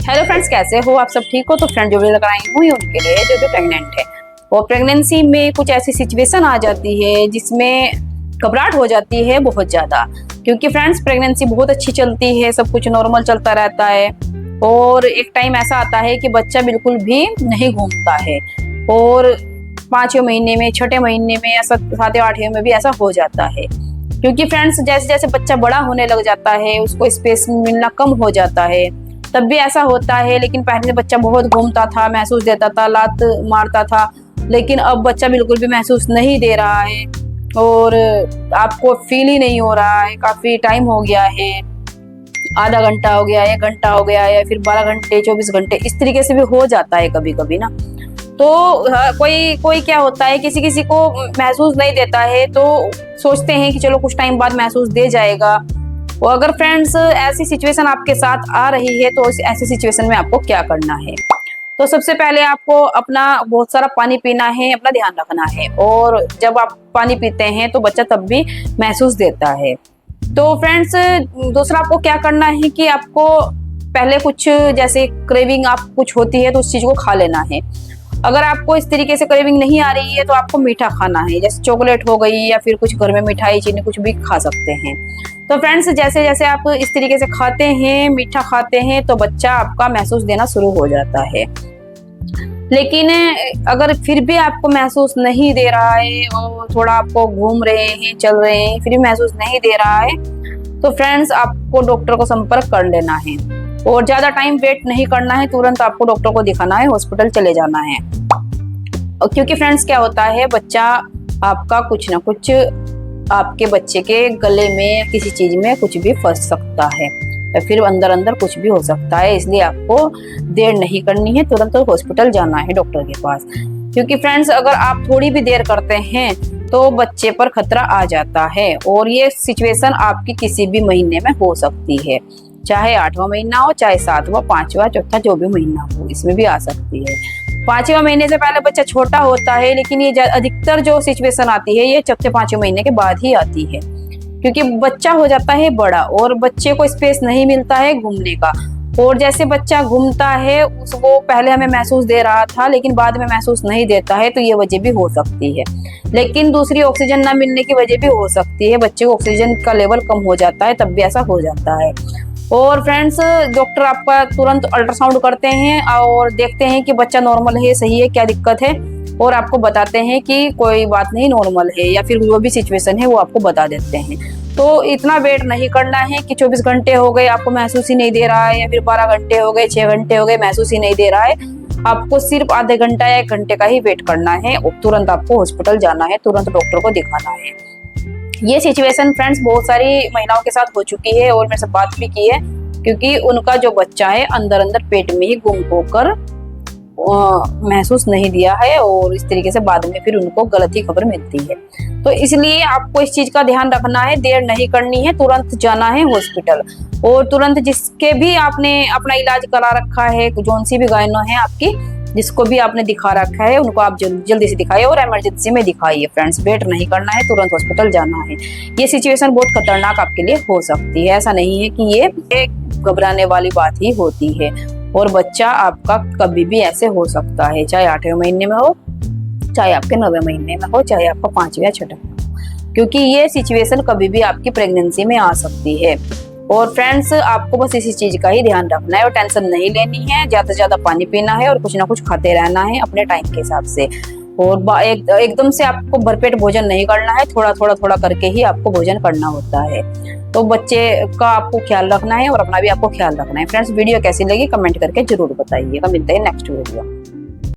Hello friends, कैसे हो आप सब? ठीक हो? तो फ्रेंड जो भी लेकर आई हूँ उनके लिए जो भी प्रेग्नेंट है और प्रेगनेंसी में कुछ ऐसी सिचुएशन आ जाती है जिसमें घबराहट हो जाती है बहुत ज़्यादा। क्योंकि फ्रेंड्स प्रेगनेंसी बहुत अच्छी चलती है, सब कुछ नॉर्मल चलता रहता है और एक टाइम ऐसा आता है कि बच्चा बिल्कुल भी नहीं घूमता है और 5वें महीने में, 6ठे महीने में या 7वें 8वें में भी ऐसा हो जाता है। क्योंकि फ्रेंड्स जैसे जैसे बच्चा बड़ा होने लग जाता है, उसको स्पेस मिलना कम हो जाता है, तब भी ऐसा होता है। लेकिन पहले से बच्चा बहुत घूमता था, महसूस देता था, लात मारता था, लेकिन अब बच्चा बिल्कुल भी महसूस नहीं दे रहा है और आपको फील ही नहीं हो रहा है। काफी टाइम हो गया है, आधा घंटा हो गया, 1 घंटा हो गया या फिर 12 घंटे, 24 घंटे, इस तरीके से भी हो जाता है कभी कभी ना। तो कोई कोई क्या होता है, किसी किसी को महसूस नहीं देता है तो सोचते हैं कि चलो कुछ टाइम बाद महसूस दे जाएगा। और अगर फ्रेंड्स ऐसी सिचुएशन आपके साथ आ रही है तो ऐसी सिचुएशन में आपको क्या करना है? तो सबसे पहले आपको अपना बहुत सारा पानी पीना है, अपना ध्यान रखना है। और जब आप पानी पीते हैं तो बच्चा तब भी महसूस देता है। तो फ्रेंड्स दूसरा आपको क्या करना है कि आपको पहले कुछ जैसे क्रेविंग आप कुछ होती है तो उस चीज को खा लेना है। अगर आपको इस तरीके से क्रेविंग नहीं आ रही है तो आपको मीठा खाना है, जैसे चॉकलेट हो गई या फिर कुछ घर में मिठाई चीनी कुछ भी खा सकते हैं। तो फ्रेंड्स जैसे जैसे आप इस तरीके से खाते हैं, मीठा खाते हैं, तो बच्चा आपका महसूस देना शुरू हो जाता है। लेकिन अगर फिर भी आपको महसूस नहीं दे रहा है और थोड़ा आपको घूम रहे हैं, चल रहे हैं, फिर भी महसूस नहीं दे रहा है, तो फ्रेंड्स आपको डॉक्टर को संपर्क कर लेना है और ज्यादा टाइम वेट नहीं करना है, तुरंत आपको डॉक्टर को दिखाना है, हॉस्पिटल चले जाना है। और क्योंकि फ्रेंड्स क्या होता है, बच्चा आपका कुछ ना कुछ आपके बच्चे के गले में या किसी चीज में कुछ भी फंस सकता है या फिर अंदर अंदर कुछ भी हो सकता है। इसलिए आपको देर नहीं करनी है, तुरंत हॉस्पिटल जाना है डॉक्टर के पास। क्योंकि फ्रेंड्स अगर आप थोड़ी भी देर करते हैं तो बच्चे पर खतरा आ जाता है और ये सिचुएशन आपकी किसी भी महीने में हो सकती है, चाहे 8वां महीना हो, चाहे 7वां, 5वां, चौथा जो भी महीना हो, इसमें भी आ सकती है। 5वें महीने से पहले बच्चा छोटा होता है, लेकिन ये अधिकतर जो सिचुएशन आती है ये 4-5वें महीने के बाद ही आती है। क्योंकि बच्चा हो जाता है बड़ा और बच्चे को स्पेस नहीं मिलता है घूमने का। और जैसे बच्चा घूमता है उसको पहले हमें महसूस दे रहा था लेकिन बाद में महसूस नहीं देता है, तो ये वजह भी हो सकती है। लेकिन दूसरी ऑक्सीजन ना मिलने की वजह भी हो सकती है, बच्चे को ऑक्सीजन का लेवल कम हो जाता है, तब भी ऐसा हो जाता है। और फ्रेंड्स डॉक्टर आपका तुरंत अल्ट्रासाउंड करते हैं और देखते हैं कि बच्चा नॉर्मल है, सही है, क्या दिक्कत है, और आपको बताते हैं कि कोई बात नहीं, नॉर्मल है, या फिर जो भी सिचुएशन है वो आपको बता देते हैं। तो इतना वेट नहीं करना है कि 24 घंटे हो गए आपको महसूस ही नहीं दे रहा है या फिर 12 घंटे हो गए, 6 घंटे हो गए, महसूस ही नहीं दे रहा है। आपको सिर्फ आधे घंटा या 1 घंटे का ही वेट करना है और तुरंत आपको हॉस्पिटल जाना है, तुरंत डॉक्टर को दिखाना है। ये सिचुएशन फ्रेंड्स बहुत सारी महिलाओं के साथ हो चुकी है और मेरे से बात भी की है, क्योंकि उनका जो बच्चा है अंदर अंदर पेट में ही गुम होकर महसूस नहीं दिया है और इस तरीके से बाद में फिर उनको गलत ही खबर मिलती है। तो इसलिए आपको इस चीज का ध्यान रखना है, देर नहीं करनी है, तुरंत जाना है हॉस्पिटल। और तुरंत जिसके भी आपने अपना इलाज करा रखा है, जोन सी भी गायनो है आपकी, जिसको भी आपने दिखा रखा है, उनको आप जल्दी से दिखाइए और इमरजेंसी में दिखाइए। फ्रेंड्स वेट नहीं करना है, तुरंत हॉस्पिटल जाना है। ये सिचुएशन बहुत खतरनाक आपके लिए हो सकती है, ऐसा नहीं है कि ये घबराने वाली बात ही होती है। और बच्चा आपका कभी भी ऐसे हो सकता है, चाहे 8वें महीने में हो, चाहे आपके 9वें महीने में हो, चाहे आपका 5वें या 6ठे में हो, क्योंकि ये सिचुएशन कभी भी आपकी प्रेगनेंसी में आ सकती है। और फ्रेंड्स आपको बस इसी चीज का ही ध्यान रखना है और टेंशन नहीं लेनी है, ज्यादा से ज्यादा पानी पीना है और कुछ ना कुछ खाते रहना है अपने टाइम के हिसाब से। और एकदम से आपको भरपेट भोजन नहीं करना है, थोड़ा थोड़ा करके ही आपको भोजन करना होता है। तो बच्चे का आपको ख्याल रखना है और अपना भी आपको ख्याल रखना है। फ्रेंड्स वीडियो कैसी लगी कमेंट करके जरूर बताइएगा। मिलते हैं नेक्स्ट वीडियो।